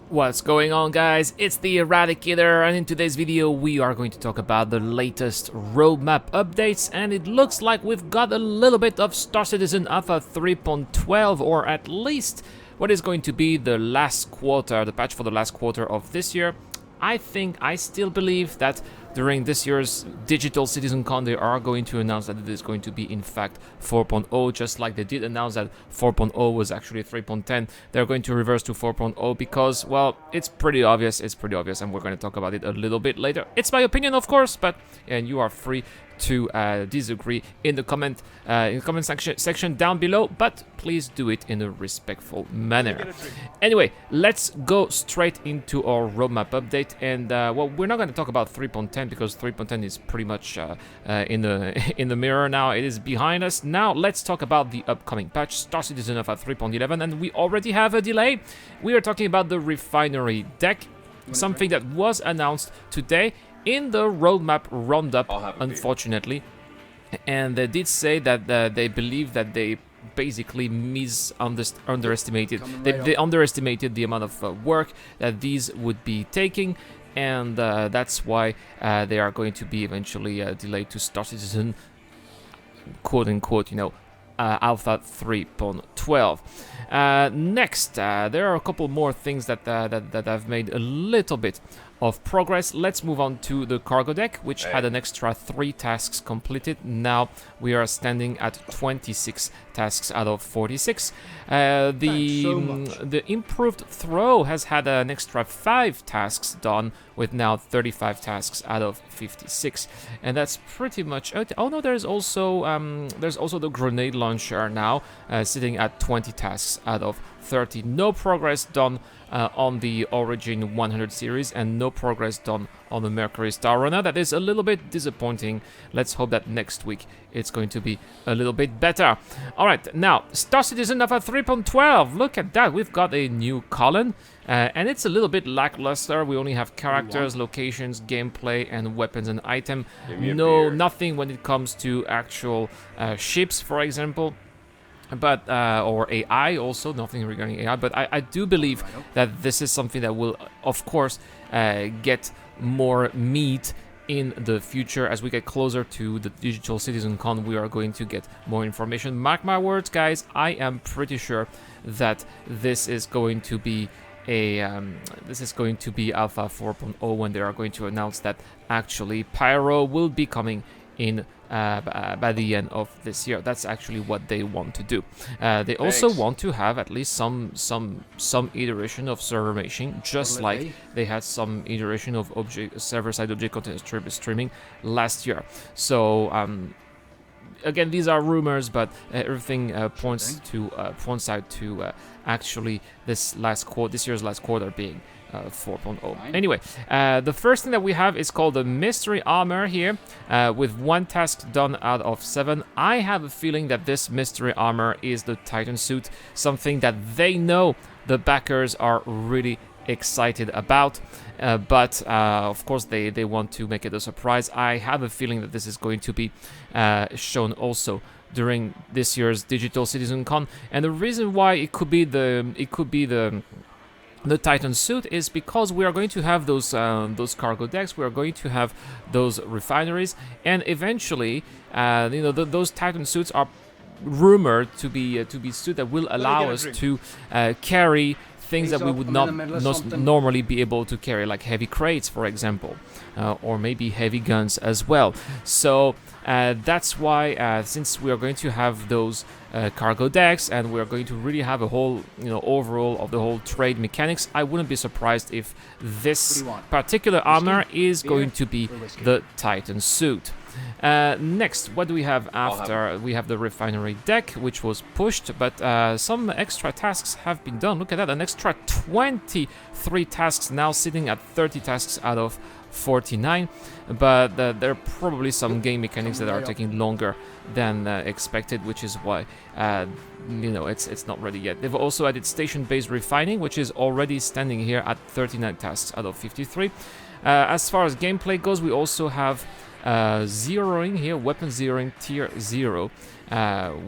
What's going on, guys? It's the Eradicator, and in today's video we are going to talk about the latest roadmap updates, and it looks like we've got a little bit of Star Citizen Alpha 3.12, or at least what is going to be the last quarter, the patch for the last quarter of this year. I still believe that during this year's Digital Citizen Con they are going to announce that it is going to be in fact 4.0, just like they did announce that 4.0 was actually 3.10. They're going to reverse to 4.0 because, well, it's pretty obvious, and we're going to talk about it a little bit later. It's my opinion, of course, but and you are free to disagree in the comment section down below, but please do it in a respectful manner. Anyway, let's go straight into our roadmap update, and well, we're not going to talk about 3.10 because 3.10 is pretty much in the mirror now. It is behind us. Now let's talk about the upcoming patch, Star Citizen Alpha 3.11, and we already have a delay. We are talking about the Refinery Deck, something that was announced today in the roadmap roundup, unfortunately, and they did say that they believe that they basically underestimated the amount of work that these would be taking, and that's why they are going to be eventually delayed to Star Citizen, quote unquote, Alpha 3.12. Next, there are a couple more things that have made a little bit of progress. Let's move on to the cargo deck, which had an extra 3 tasks completed. Now we are standing at 26 tasks out of 46. The improved throw has had an extra 5 tasks done, with now 35 tasks out of 56, and that's pretty much it. Oh no, there's also the grenade launcher now sitting at 20 tasks out of 30. No progress done on the Origin 100 series, and no progress done on the Mercury Star Runner. That is a little bit disappointing. Let's hope that next week it's going to be a little bit better. Alright, now Star Citizen Alpha 3.12. Look at that, we've got a new column, and it's a little bit lackluster. We only have characters, locations, gameplay, and weapons and item. Nothing when it comes to actual ships, for example. But or AI also, nothing regarding AI, but I do believe that this is something that will, of course, get more meat in the future. As we get closer to the Digital Citizen Con, we are going to get more information. Mark my words, guys, I am pretty sure that this is going to be Alpha 4.0 when they are going to announce that actually Pyro will be coming in by the end of this year. That's actually what they want to do. They also want to have at least some iteration of server meshing, just like they had some iteration of server-side object content streaming last year. So again, these are rumors, but everything points out to actually this year's last quarter being 4.0. Anyway, the first thing that we have is called the Mystery Armor here, with 1 task done out of 7. I have a feeling that this Mystery Armor is the Titan suit, something that they know the backers are really excited about, but of course they want to make it a surprise. I have a feeling that this is going to be shown also during this year's Digital Citizen Con, and the reason why it could be the Titan suit is because we are going to have those cargo decks, we are going to have those refineries, and eventually, those Titan suits are rumored to be suits that will allow us to carry things that we would not normally be able to carry, like heavy crates, for example, or maybe heavy guns as well. So that's why, since we are going to have those cargo decks, and we are going to really have a whole, overall of the whole trade mechanics, I wouldn't be surprised if this particular armor is going to be the Titan suit. Next, what do we have after? We have the Refinery Deck, which was pushed, but some extra tasks have been done. Look at that, an extra 23 tasks, now sitting at 30 tasks out of 49, but there are probably some game mechanics that are taking longer than expected, which is why it's not ready yet. They've also added station-based refining, which is already standing here at 39 tasks out of 53. As far as gameplay goes, we also have zeroing here, weapon zeroing tier 0,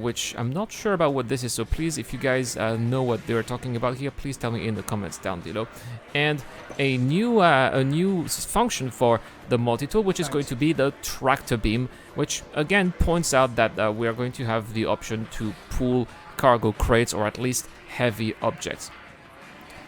which I'm not sure about what this is, so please, if you guys know what they're talking about here, please tell me in the comments down below. And a new function for the multi-tool, which is going to be the tractor beam, which again points out that we are going to have the option to pull cargo crates or at least heavy objects.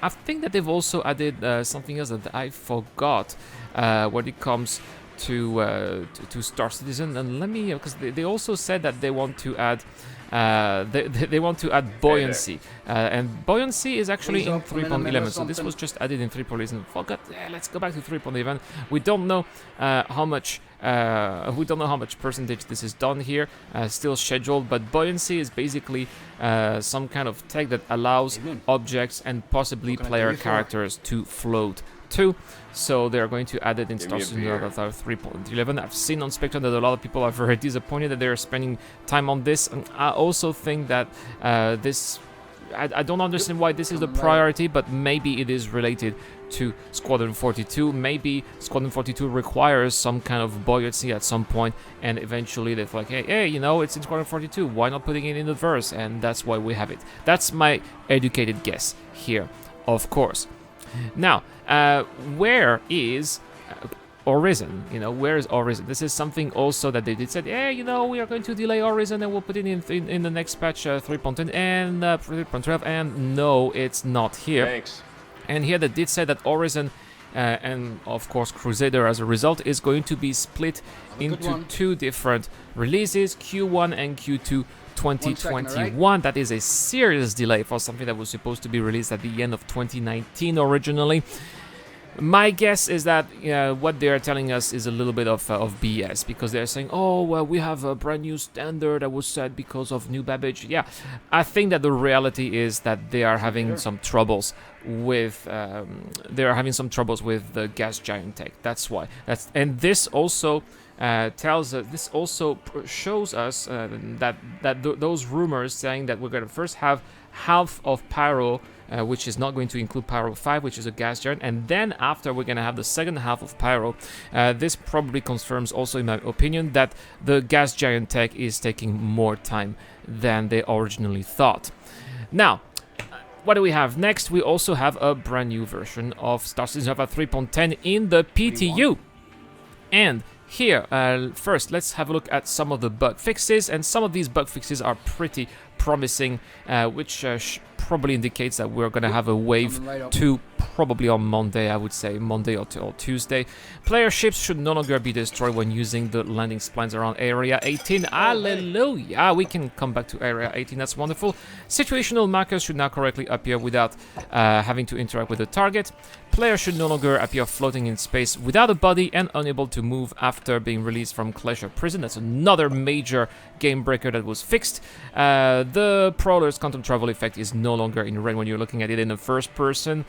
I think that they've also added something else that I forgot when it comes to Star Citizen, and let me, because they also said that they want to add they want to add buoyancy, and buoyancy is actually in 3.11, so this was just added in 3.11. Forgot. Let's go back to 3.11. We don't know how much percentage this is done here, still scheduled, but buoyancy is basically some kind of tech that allows objects and possibly player characters to float too. So they're going to add it in Star Citizen 3.11. I've seen on Spectrum that a lot of people are very disappointed that they're spending time on this, and I also think that I don't understand why this is the priority, but maybe it is related to Squadron 42. Maybe Squadron 42 requires some kind of buoyancy at some point, and eventually they're like, hey, you know, it's in Squadron 42, why not putting it in the verse? And that's why we have it. That's my educated guess here, of course. Now, where is Orison? You know, where is Orison? This is something also that they did said, you know, we are going to delay Orison and we'll put it in the next patch 3.10 and 3.12, and no, it's not here. Thanks. And here they did say that Orison and of course Crusader as a result is going to be split into two different releases, Q1 and Q2 2021. That is a serious delay for something that was supposed to be released at the end of 2019 originally. My guess is that what they are telling us is a little bit of BS, because they're saying, oh, well, we have a brand new standard that was set because of new Babbage. Yeah, I think that the reality is that they are having some troubles with the gas giant tech. That's why. And this also tells us, this also shows us that those rumors saying that we're going to first have half of Pyro, which is not going to include Pyro 5, which is a gas giant, and then after we're going to have the second half of Pyro. This probably confirms also, in my opinion, that the gas giant tech is taking more time than they originally thought. Now, what do we have next? We also have a brand new version of Star Citizen 3.10 in the PTU. And here, first, let's have a look at some of the bug fixes, and some of these bug fixes are pretty promising, which probably indicates that we're going to have a wave 2 probably on Monday, I would say Monday or Tuesday. Player ships should no longer be destroyed when using the landing splines around Area 18. Hallelujah! We can come back to Area 18, that's wonderful. Situational markers should now correctly appear without having to interact with the target. Players should no longer appear floating in space without a body and unable to move after being released from Closure Prison. That's another major game breaker that was fixed. The Prowler's Quantum Travel effect is no longer in red when you're looking at it in the first person.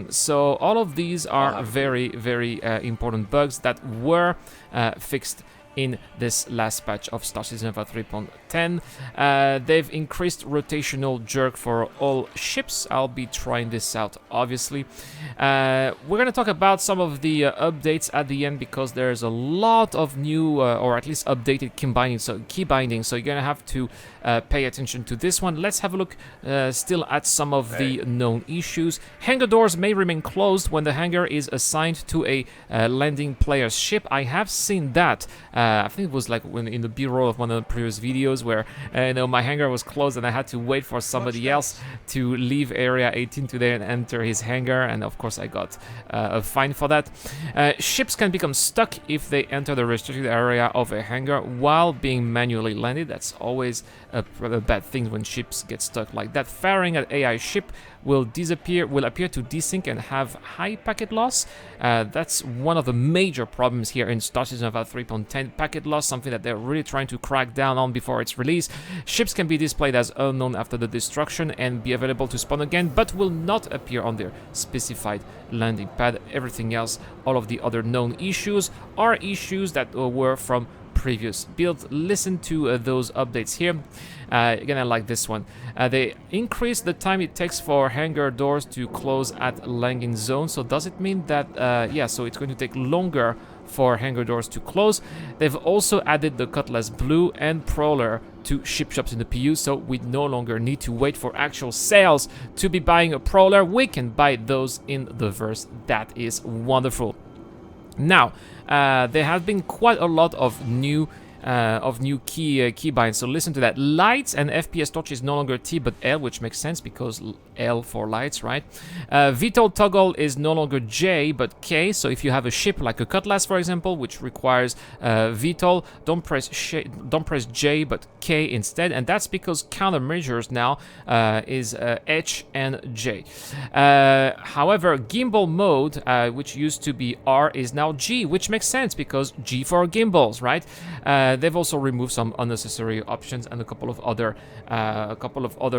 So all of these are very, very important bugs that were fixed in this last patch of Star Citizen 3.10. They've increased rotational jerk for all ships. I'll be trying this out, obviously. We're going to talk about some of the updates at the end, because there's a lot of new, or at least updated key bindings, so you're going to have to pay attention to this one. Let's have a look still at some of the known issues. Hangar doors may remain closed when the hangar is assigned to a landing player's ship. I have seen that. I think it was like when in the B-roll of one of the previous videos where my hangar was closed and I had to wait for somebody else to leave Area 18 today and enter his hangar, and of course I got a fine for that. Ships can become stuck if they enter the restricted area of a hangar while being manually landed. That's always a bad thing when ships get stuck like that. Firing at AI ship will appear to desync and have high packet loss. That's one of the major problems here in Star Citizen 3.10, packet loss, something that they're really trying to crack down on before its release. Ships can be displayed as unknown after the destruction and be available to spawn again, but will not appear on their specified landing pad. Everything else, all of the other known issues, are issues that were from previous build. Listen to those updates here. Again, I like this one. They increase the time it takes for hangar doors to close at landing zone. So does it mean that, yeah, so it's going to take longer for hangar doors to close. They've also added the Cutlass Blue and Prowler to ship shops in the PU, so we no longer need to wait for actual sales to be buying a Prowler. We can buy those in the verse. That is wonderful. Now, there have been quite a lot of new keybinds, so listen to that. Lights and FPS torch is no longer T but L, which makes sense because L for lights, right? VTOL toggle is no longer J but K, so if you have a ship like a Cutlass, for example, which requires VTOL, don't press J but K instead, and that's because countermeasures now is H and J. However, gimbal mode, which used to be R, is now G, which makes sense because G for gimbals, right? They've also removed some unnecessary options and a couple of other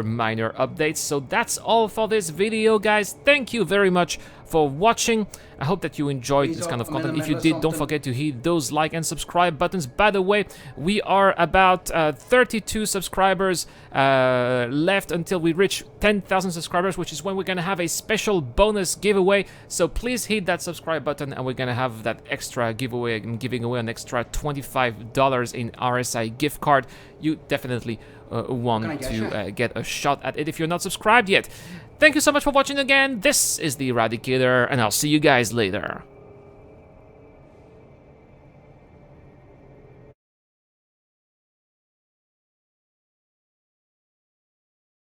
minor updates. So that's all for this video, guys. Thank you very much for watching. I hope that you enjoyed this kind of content. If you did, don't forget to hit those like and subscribe buttons. By the way, we are about 32 subscribers left until we reach 10,000 subscribers, which is when we're gonna have a special bonus giveaway. So please hit that subscribe button, and we're gonna have that extra giveaway. I'm giving away an extra $25 in RSI gift card. You definitely want to get a shot at it if you're not subscribed yet. Thank you so much for watching again. This is the Eradicator, and I'll see you guys later.